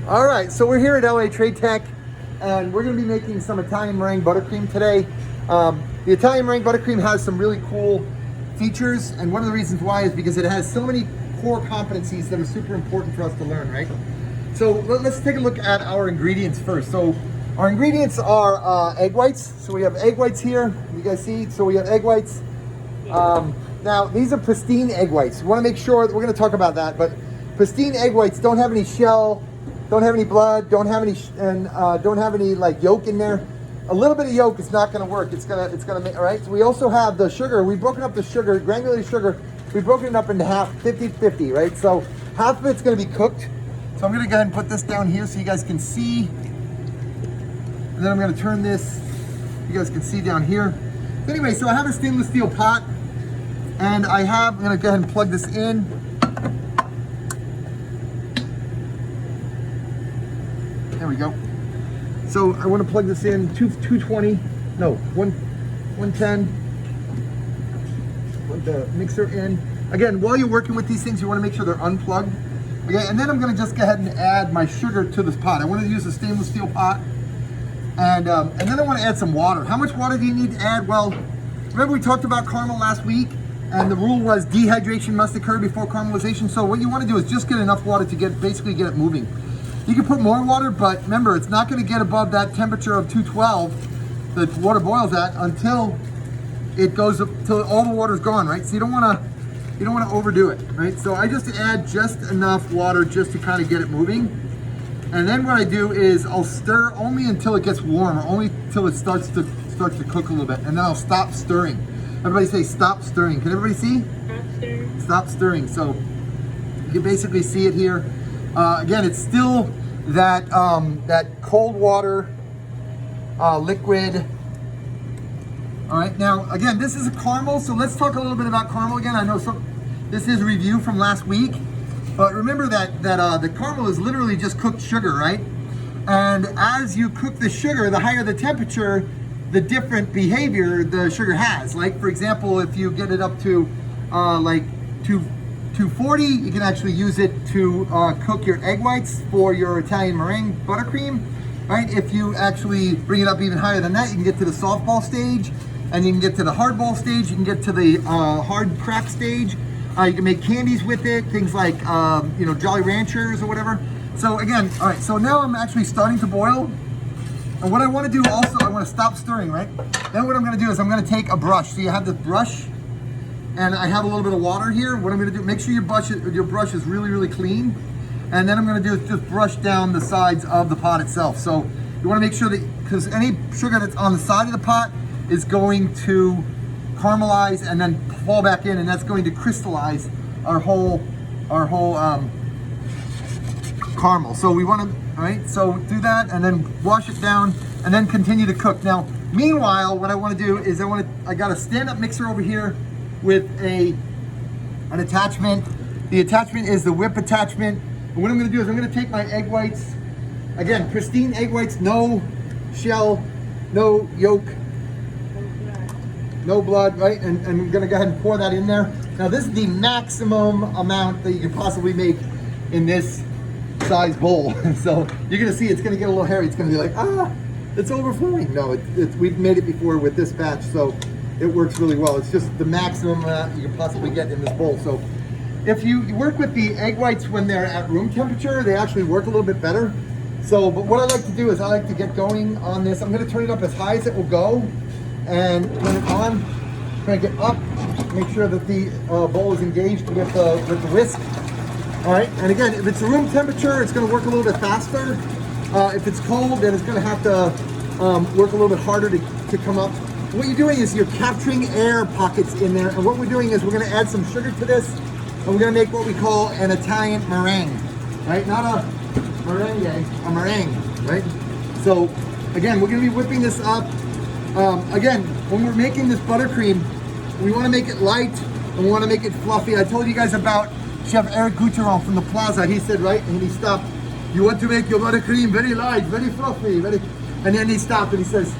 All right, so we're here at LA Trade Tech, and we're going to be making some Italian meringue buttercream today. The Italian meringue buttercream has some really cool features, and one of the reasons why is because it has so many core competencies that are super important for us to learn, right? So let's take a look at our ingredients first. So our ingredients are egg whites. So we have egg whites here. You guys see? So we have egg whites. Now these are pristine egg whites. We want to make sure that we're going to talk about that, but pristine egg whites don't have any shell, don't have any blood, don't have any don't have any like yolk in there. A little bit of yolk is not going to work. It's gonna make, all right. So we also have the sugar. We've broken up the sugar, granulated sugar. We've broken it up into half, 50-50, right? So half of it's going to be cooked. So I'm going to go ahead and put this down here so you guys can see. And then I'm going to turn this. You guys can see down here. Anyway, so I have a stainless steel pot, and I'm going to go ahead and plug this in. There we go. So I want to plug this in 220, no, 110. Plug the mixer in. Again, while you're working with these things, you want to make sure they're unplugged. Okay, and then I'm going to just go ahead and add my sugar to this pot. I want to use a stainless steel pot. And then I want to add some water. How much water do you need to add? Well, remember we talked about caramel last week, and the rule was dehydration must occur before caramelization. So what you want to do is just get enough water to basically get it moving. You can put more water, but remember, it's not going to get above that temperature of 212 that water boils at until it goes up, till all the water's gone, right? So you don't want to overdo it, right? So I just add just enough water just to kind of get it moving. And then what I do is I'll stir only until it gets warm, or only till it starts to cook a little bit, and then I'll stop stirring. Everybody say stop stirring. Can everybody see? Stop stirring. Stop stirring. So you can basically see it here. Again, it's still that cold water liquid. All right, now again, this is a caramel, so let's talk a little bit about caramel again. I know this is a review from last week, but remember that the caramel is literally just cooked sugar, right? And as you cook the sugar, the higher the temperature, the different behavior the sugar has. Like for example, if you get it up to like 240, you can actually use it to cook your egg whites for your Italian meringue buttercream, right? If you actually bring it up even higher than that, you can get to the softball stage, and you can get to the hardball stage, you can get to the hard crack stage. You can make candies with it, things like you know, Jolly Ranchers or whatever. So again, all right, so now I'm actually starting to boil. And what I want to do also, I want to stop stirring, right? Then what I'm going to do is I'm going to take a brush. So you have the brush, and I have a little bit of water here. What I'm going to do, make sure your brush is really, really clean. And then I'm going to do is just brush down the sides of the pot itself. So you want to make sure that, because any sugar that's on the side of the pot is going to caramelize and then fall back in, and that's going to crystallize our whole caramel. So we want to, all right, so do that and then wash it down and then continue to cook. Now, meanwhile, what I want to do is I got a stand-up mixer over here with an attachment. The attachment is the whip attachment. And what I'm going to do is I'm going to take my egg whites, again, pristine egg whites, no shell, no yolk, no blood, right? And I'm going to go ahead and pour that in there. Now this is the maximum amount that you can possibly make in this size bowl. So you're going to see it's going to get a little hairy. It's going to be like, it's overflowing. No, we've made it before with this batch, so it works really well. It's just the maximum you can possibly get in this bowl. So if you work with the egg whites when they're at room temperature, they actually work a little bit better. So, but what I like to do is I like to get going on this. I'm going to turn it up as high as it will go and turn it on. Crank it up. Make sure that the bowl is engaged with the whisk. All right, and again, if it's room temperature, it's going to work a little bit faster. If it's cold, then it's going to have to work a little bit harder to come up. What you're doing is you're capturing air pockets in there, and what we're doing is we're going to add some sugar to this, and we're going to make what we call an Italian meringue, right? Not a merengue, a meringue, right? So again, we're going to be whipping this up. Again, when we're making this buttercream, we want to make it light and we want to make it fluffy. I told you guys about Chef Eric Goucheron from the Plaza. He said, right, and he stopped, you want to make your buttercream very light, very fluffy, and then he stopped and he says,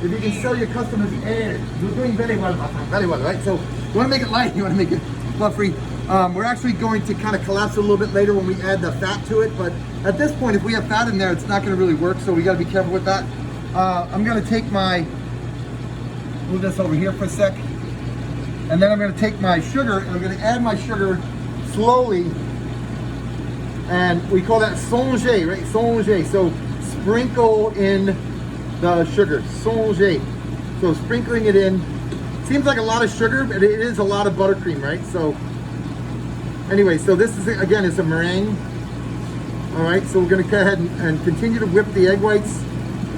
if you can show your customers air, you're doing very well, my friend, very well, right? So you want to make it light, you want to make it fluffy. We're actually going to kind of collapse it a little bit later when we add the fat to it, but at this point, if we have fat in there, it's not going to really work, so we got to be careful with that. I'm going to take move this over here for a sec, and then I'm going to take my sugar, and I'm going to add my sugar slowly, and we call that songer, right? Songer. So sprinkle in the sugar, songer. So sprinkling it in. Seems like a lot of sugar, but it is a lot of buttercream, right? So anyway, so this is, again, it's a meringue. All right, so we're gonna go ahead and continue to whip the egg whites,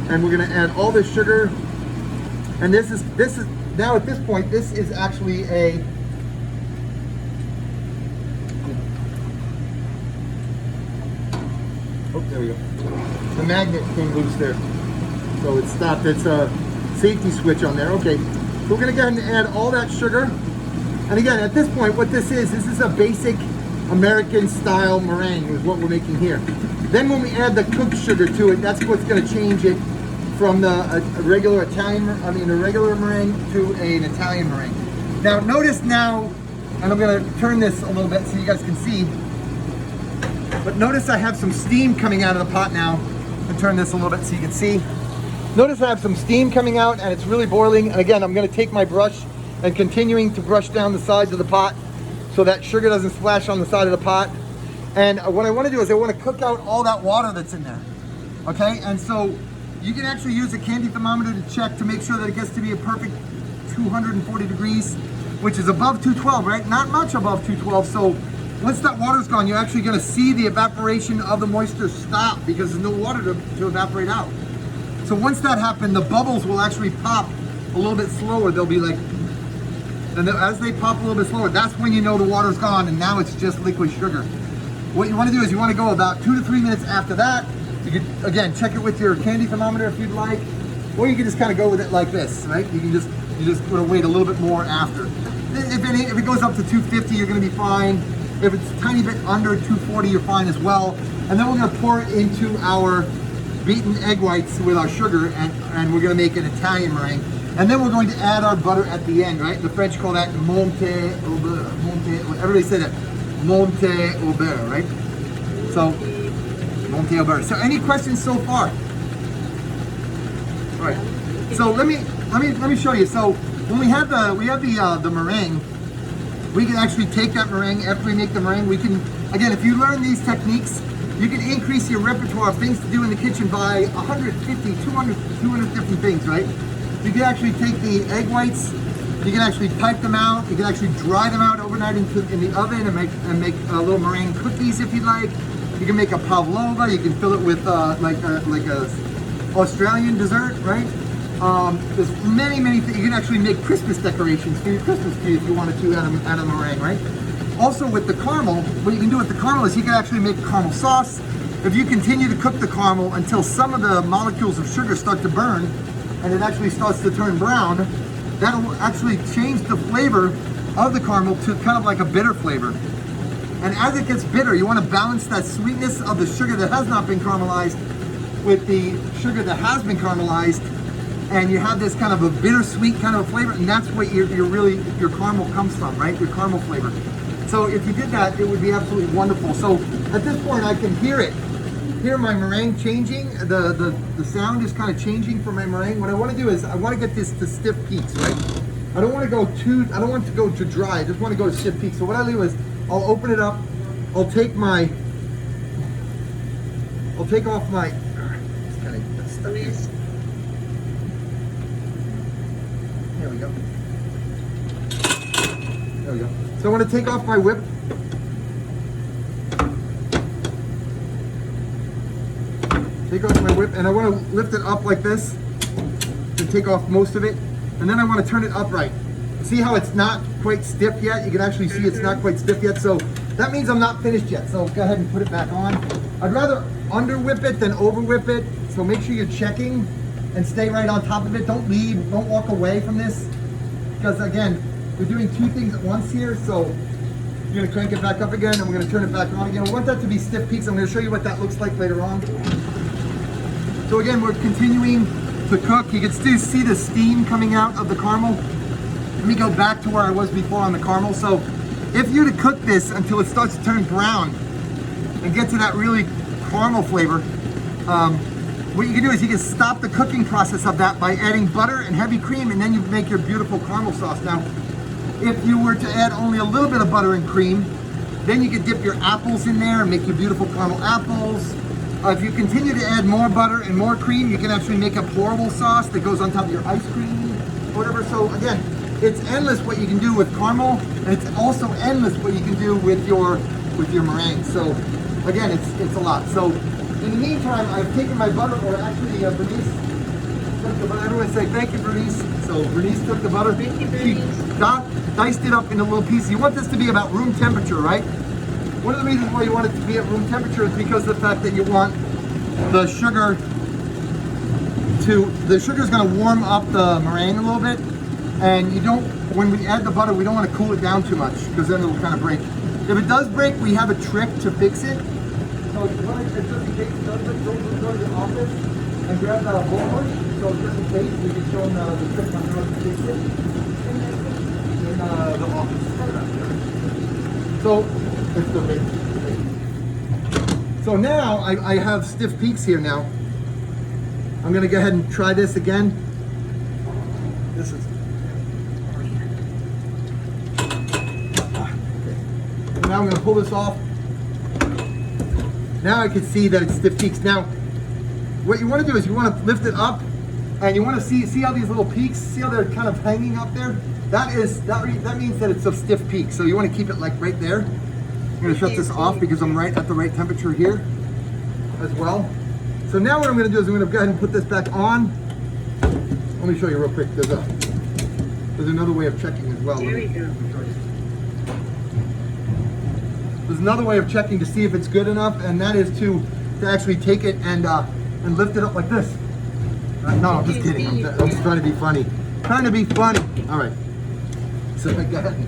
and we're gonna add all this sugar. And this is now at this point, this is actually a, oh, there we go. The magnet came loose there. So it stopped, it's a safety switch on there, okay. So we're gonna go ahead and add all that sugar. And again, at this point, what this is a basic American style meringue is what we're making here. Then when we add the cooked sugar to it, that's what's gonna change it from the regular regular meringue to an Italian meringue. Now notice now, and I'm gonna turn this a little bit so you guys can see, but notice I have some steam coming out of the pot now. I'm gonna turn this a little bit so you can see. Notice I have some steam coming out and it's really boiling. And again, I'm gonna take my brush and continuing to brush down the sides of the pot so that sugar doesn't splash on the side of the pot. And what I wanna do is I wanna cook out all that water that's in there, okay? And so you can actually use a candy thermometer to check to make sure that it gets to be a perfect 240 degrees, which is above 212, right? Not much above 212. So once that water's gone, you're actually gonna see the evaporation of the moisture stop because there's no water to evaporate out. So once that happens, the bubbles will actually pop a little bit slower. They'll be like, and as they pop a little bit slower, that's when you know the water's gone and now it's just liquid sugar. What you wanna do is you wanna go about 2 to 3 minutes after that. You can, again, check it with your candy thermometer if you'd like, or you can just kind of go with it like this, right? You just wanna wait a little bit more after. If it goes up to 250, you're gonna be fine. If it's a tiny bit under 240, you're fine as well. And then we're gonna pour it into our beaten egg whites with our sugar, and we're gonna make an Italian meringue. And then we're going to add our butter at the end, right? The French call that monte au beurre. Everybody say that, monte au beurre, right? So, monte au beurre. So any questions so far? All right. So let me show you. So when we have the meringue, we can actually take that meringue after we make the meringue. We can, again, if you learn these techniques, you can increase your repertoire of things to do in the kitchen by 150, 200 different things, right? You can actually take the egg whites, you can actually pipe them out, you can actually dry them out overnight in the oven and make little meringue cookies if you'd like. You can make a pavlova, you can fill it with like a Australian dessert, right? There's many things. You can actually make Christmas decorations for your Christmas tree if you wanted to out of meringue, right? Also with the caramel, what you can do with the caramel is you can actually make caramel sauce. If you continue to cook the caramel until some of the molecules of sugar start to burn and it actually starts to turn brown, that'll actually change the flavor of the caramel to kind of like a bitter flavor. And as it gets bitter, you want to balance that sweetness of the sugar that has not been caramelized with the sugar that has been caramelized, and you have this kind of a bittersweet kind of a flavor, and that's what your caramel comes from, right? Your caramel flavor. So if you did that, it would be absolutely wonderful. So at this point, I can hear my meringue changing. The sound is kind of changing for my meringue. What I want to do is I want to get this to stiff peaks, right? I don't want to go to dry. I just want to go to stiff peaks. So what I'll do is I'll open it up. I'll take off my. It's kind of stuck here. There we go. There we go. So I want to take off my whip. Take off my whip, and I want to lift it up like this and take off most of it. And then I want to turn it upright. See how it's not quite stiff yet? You can actually see it's not quite stiff yet. So that means I'm not finished yet. So go ahead and put it back on. I'd rather under whip it than over whip it. So make sure you're checking and stay right on top of it. Don't leave, don't walk away from this. Because again, we're doing two things at once here. So you're gonna crank it back up again and we're gonna turn it back on again. I want that to be stiff peaks. I'm gonna show you what that looks like later on. So again, we're continuing to cook. You can still see the steam coming out of the caramel. Let me go back to where I was before on the caramel. So if you're to cook this until it starts to turn brown and get to that really caramel flavor, what you can do is you can stop the cooking process of that by adding butter and heavy cream, and then you make your beautiful caramel sauce. Now, if you were to add only a little bit of butter and cream, then you could dip your apples in there and make your beautiful caramel apples. If you continue to add more butter and more cream, you can actually make a pourable sauce that goes on top of your ice cream, whatever. So again, it's endless what you can do with caramel, and it's also endless what you can do with your meringue. So again, it's a lot. So in the meantime, I've taken my butter, or actually Bernice took the butter. Everyone say thank you, Bernice. So Bernice took the butter. Thank you, Bernice. She diced it up into little pieces. You want this to be about room temperature, right? One of the reasons why you want it to be at room temperature is because of the fact that you want the sugar is going to warm up the meringue a little bit, and you don't, when we add the butter, we don't want to cool it down too much, because then it'll kind of break. If it does break, we have a trick to fix it. So if you want to, just in case it does break, go to the office and grab the bullhorn. So just in case, we can show them the trick on how to fix it in the office. So it's the big. So now I have stiff peaks here now. I'm gonna go ahead and try this again. This is. And now I'm gonna pull this off. Now I can see that it's stiff peaks. Now, what you want to do is you want to lift it up, and you want to see how these little peaks, see how they're kind of hanging up there. That means that it's a stiff peak. So you want to keep it like right there. I'm going to shut this off because I'm right at the right temperature here as well. So now what I'm going to do is I'm going to go ahead and put this back on. Let me show you real quick. There's another way of checking as well. There we go. There's another way of checking to see if it's good enough, and that is to actually take it and lift it up like this. No, I'm just kidding. I'm just trying to be funny. Trying to be funny. All right. So go ahead and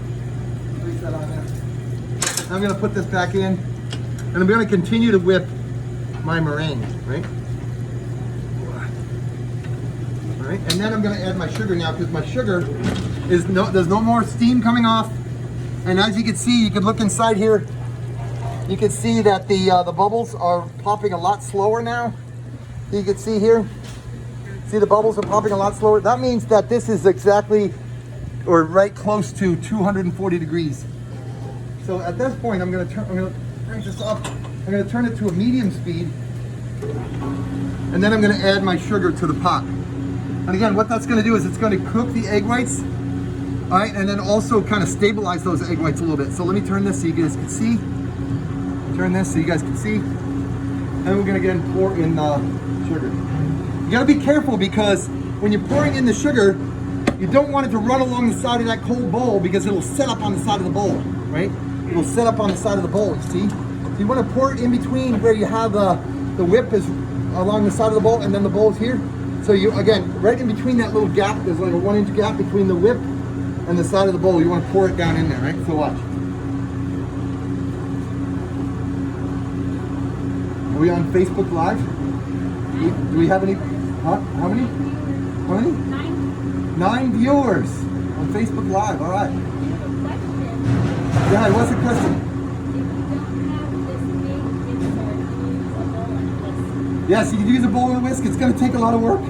place that on there. I'm going to put this back in, and I'm going to continue to whip my meringue, right? All right, and then I'm going to add my sugar now, because my sugar is there's no more steam coming off, and as you can see, you can look inside here. You can see that the bubbles are popping a lot slower now. You can see here. See, the bubbles are popping a lot slower. That means that this is exactly, or right close to 240 degrees. So at this point, I'm going to crank this up. I'm going to turn it to a medium speed, and then I'm going to add my sugar to the pot. And again, what that's going to do is it's going to cook the egg whites, all right, and then also kind of stabilize those egg whites a little bit. So let me turn this so you guys can see. Turn this so you guys can see. And we're going to get and pour in the sugar. You got to be careful, because when you're pouring in the sugar, you don't want it to run along the side of that cold bowl, because it'll set up on the side of the bowl, right? It'll set up on the side of the bowl, you see? So you want to pour it in between where you have the whip is along the side of the bowl, and then the bowl is here. So you, again, right in between that little gap, there's like a 1 inch gap between the whip and the side of the bowl. You want to pour it down in there, right? So watch. Are we on Facebook Live? Do we have any? Huh? How many? How many? 9 viewers on Facebook Live. All right. Yeah, what's the question? Yes, you can use a bowl and a whisk. It's going to take a lot of work.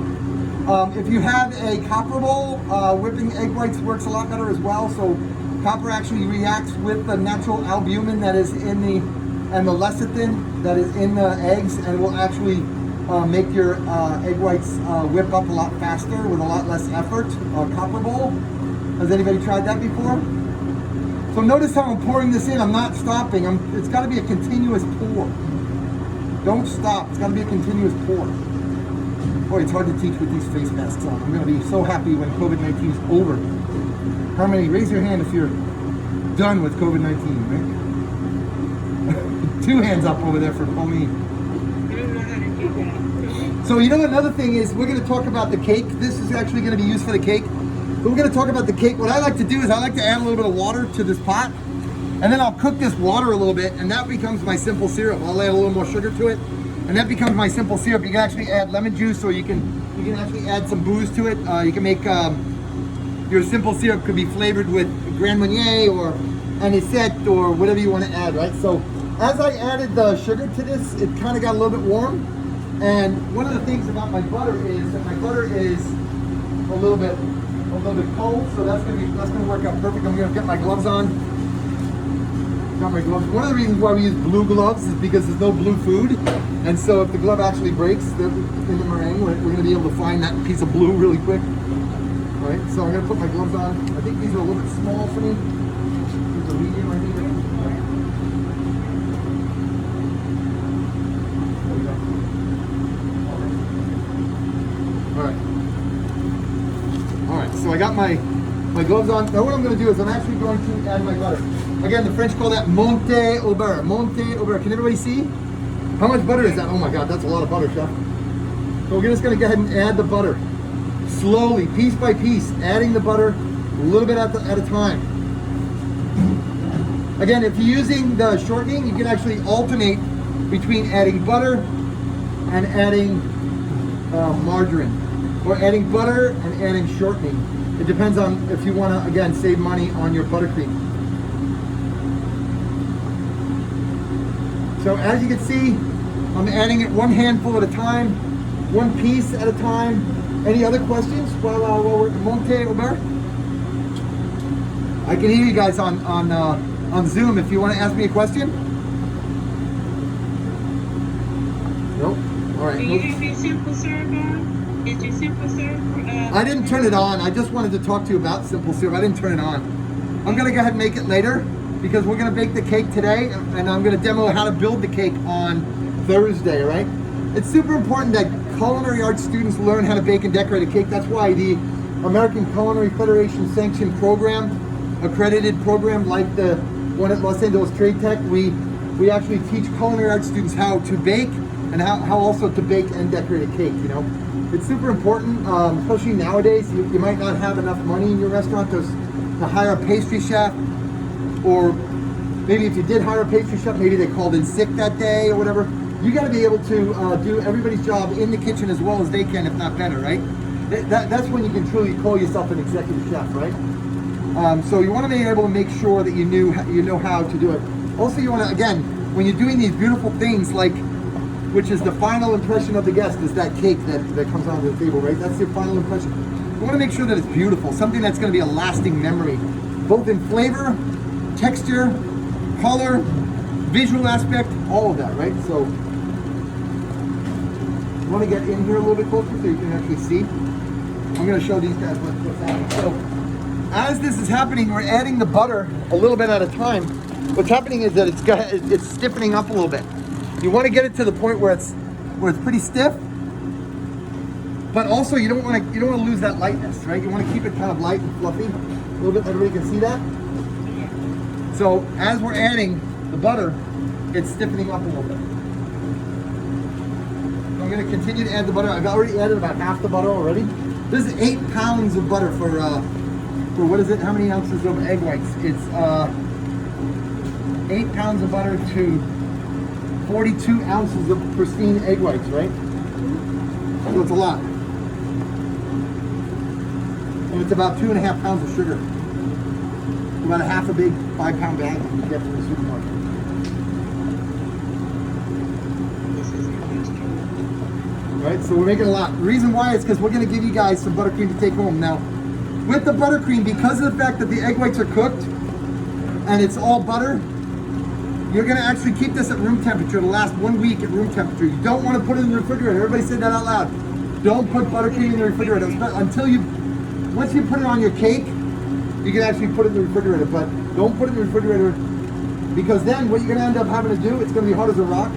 If you have a copper bowl, whipping egg whites works a lot better as well. So copper actually reacts with the natural albumin that is in and the lecithin that is in the eggs, and it will actually make your egg whites whip up a lot faster with a lot less effort. Copper bowl. Has anybody tried that before? So notice how I'm pouring this in. I'm not stopping. It's got to be a continuous pour. Don't stop. It's got to be a continuous pour. Boy, it's hard to teach with these face masks on. I'm going to be so happy when COVID-19 is over. How many? Raise your hand if you're done with COVID-19, right? 2 hands up over there for Colleen. I don't know how to do that. So you know, another thing is we're going to talk about the cake. This is actually going to be used for the cake. But we're going to talk about the cake. What I like to do is I like to add a little bit of water to this pot, and then I'll cook this water a little bit, and that becomes my simple syrup. I'll add a little more sugar to it, and that becomes my simple syrup. You can actually add lemon juice, or you can actually add some booze to it. You can make your simple syrup could be flavored with Grand Marnier or anisette or whatever you want to add, right? So as I added the sugar to this, it kind of got a little bit warm. And one of the things about my butter is that my butter is a little bit cold, so that's gonna work out perfect. I'm gonna get my gloves on. Got my gloves. One of the reasons why we use blue gloves is because there's no blue food, and so if the glove actually breaks in the meringue, we're gonna be able to find that piece of blue really quick. All right, so I'm gonna put my gloves on. I think these are a little bit small for me. These are medium, I think. All right, so I got my gloves on. Now what I'm going to do is I'm actually going to add my butter. Again, the French call that monter au beurre. Monter au beurre. Can everybody see? How much butter is that? Oh my God, that's a lot of butter, chef. So we're just going to go ahead and add the butter. Slowly, piece by piece, adding the butter a little bit at a time. Again, if you're using the shortening, you can actually alternate between adding butter and adding margarine, or adding butter and adding shortening. It depends on if you want to, again, save money on your buttercream. So as you can see, I'm adding it one handful at a time, one piece at a time. Any other questions while we're monter au beurre? I can hear you guys on Zoom if you want to ask me a question. Nope. All right. Do you have your simple serve on? Is your simple serve? I didn't turn it on. I just wanted to talk to you about simple serve. I didn't turn it on. I'm gonna go ahead and make it later because we're gonna bake the cake today, and I'm gonna demo how to build the cake on Thursday. Right? It's super important that culinary arts students learn how to bake and decorate a cake. That's why the American Culinary Federation sanctioned program, accredited program like the one at Los Angeles Trade Tech, we actually teach culinary arts students how to bake and how also to bake and decorate a cake. You know, it's super important, especially nowadays. You might not have enough money in your restaurant to hire a pastry chef, or maybe if you did hire a pastry chef, maybe they called in sick that day or whatever. You got to be able to do everybody's job in the kitchen as well as they can, if not better, right? That's when you can truly call yourself an executive chef, right? So you want to be able to make sure that you know how to do it. Also, you want to, again, when you're doing these beautiful things, like, which is the final impression of the guest, is that cake that comes onto the table, right? That's your final impression. You want to make sure that it's beautiful, something that's going to be a lasting memory, both in flavor, texture, color, visual aspect, all of that, right? So you want to get in here a little bit closer so you can actually see. I'm going to show these guys what's happening. So as this is happening, we're adding the butter a little bit at a time. What's happening is that it's stiffening up a little bit. You want to get it to the point where it's pretty stiff, but also you don't want to lose that lightness, right? You want to keep it kind of light and fluffy, a little bit. Everybody can see that. So as we're adding the butter, it's stiffening up a little bit. So I'm going to continue to add the butter. I've already added about half the butter already. This is 8 pounds of butter for what is it? How many ounces of egg whites? It's 8 pounds of butter to 42 ounces of pristine egg whites, right? So it's a lot. And it's about 2.5 pounds of sugar. About a half a big 5-pound bag that you get from the supermarket. Right, so we're making a lot. The reason why is because we're going to give you guys some buttercream to take home. Now, with the buttercream, because of the fact that the egg whites are cooked and it's all butter, you're going to actually keep this at room temperature. It'll last 1 week at room temperature. You don't want to put it in the refrigerator. Everybody said that out loud. Don't put buttercream in the refrigerator until once you put it on your cake, you can actually put it in the refrigerator. But don't put it in the refrigerator, because then what you're going to end up having to do, it's going to be hard as a rock.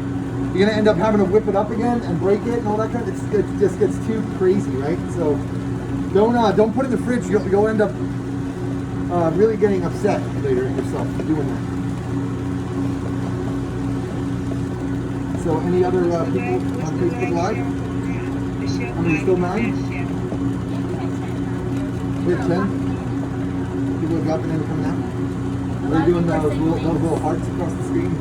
You're going to end up having to whip it up again and break it and all that kind of. It just gets too crazy, right? So don't put it in the fridge. You'll end up really getting upset later yourself doing that. So any other people on Facebook Live? How many, still 9? We have 10? People have gotten in and coming out? Are they doing those little hearts across the screen?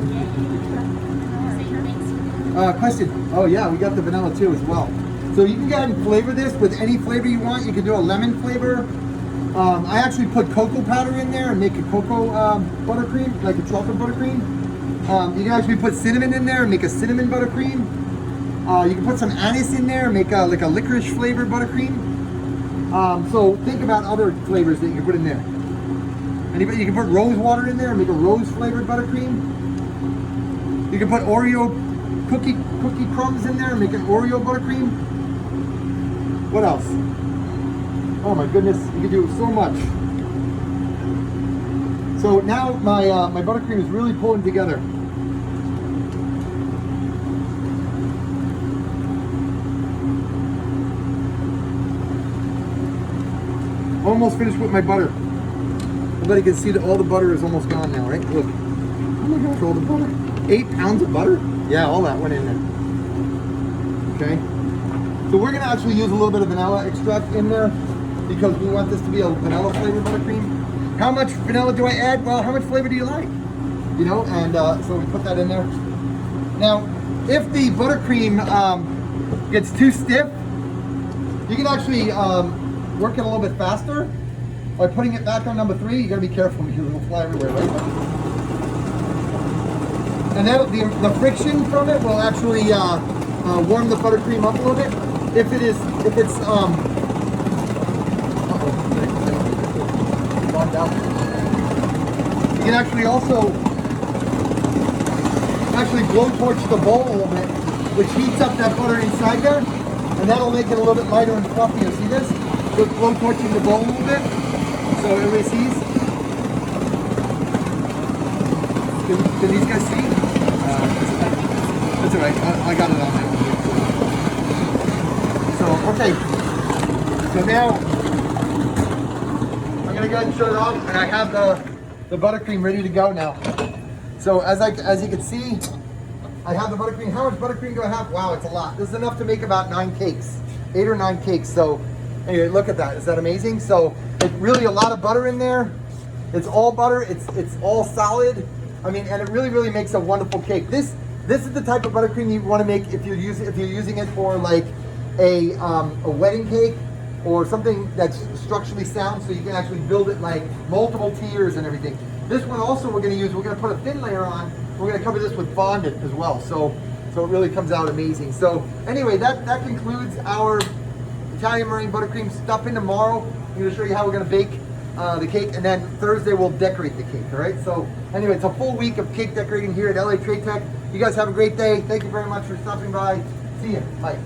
Question. Oh yeah, we got the vanilla too as well. So you can go ahead and flavor this with any flavor you want. You can do a lemon flavor. I actually put cocoa powder in there and make a cocoa buttercream, like a chocolate buttercream. You can actually put cinnamon in there and make a cinnamon buttercream. You can put some anise in there and make like a licorice flavored buttercream. So think about other flavors that you can put in there. And you can put rose water in there and make a rose flavored buttercream. You can put Oreo cookie crumbs in there and make an Oreo buttercream. What else? Oh my goodness, you can do so much. So now my buttercream is really pulling together. Almost finished with my butter. Everybody can see that all the butter is almost gone now, right? Look. Oh my gosh, all the butter. 8 pounds of butter? Yeah, all that went in there. Okay. So we're gonna actually use a little bit of vanilla extract in there because we want this to be a vanilla flavored buttercream. How much vanilla do I add? Well, how much flavor do you like? You know, and so we put that in there. Now, if the buttercream gets too stiff, you can actually work it a little bit faster by putting it back on number 3. You gotta be careful because it'll fly everywhere, right? And then the friction from it will actually warm the buttercream up a little bit. If it's you can actually also blowtorch the bowl a little bit, which heats up that butter inside there, and that'll make it a little bit lighter and fluffier. See this? Just blowtorching the bowl a little bit, so everybody sees. Can these guys see? That's all right. I got it on there. So okay. So now I'm gonna go ahead and shut it off, and I have the buttercream ready to go now. So as you can see, I have the buttercream. How much buttercream do I have? Wow, it's a lot. This is enough to make about 9 cakes, 8 or 9 cakes. So anyway, look at that. Is that amazing? So it's really a lot of butter in there. It's all butter. It's all solid. I mean, and it really makes a wonderful cake. This is the type of buttercream you want to make if you're using it for like a wedding cake or something that's structurally sound, so you can actually build it like multiple tiers and everything. This one also we're going to put a thin layer on. We're going to cover this with fondant as well, so it really comes out amazing. So anyway, that concludes our Italian meringue buttercream stuffing. Tomorrow I'm going to show you how we're going to bake the cake, and then Thursday we'll decorate the cake. All right. So anyway, it's a full week of cake decorating here at LA Trade Tech. You guys have a great day. Thank you very much for stopping by. See you. Bye.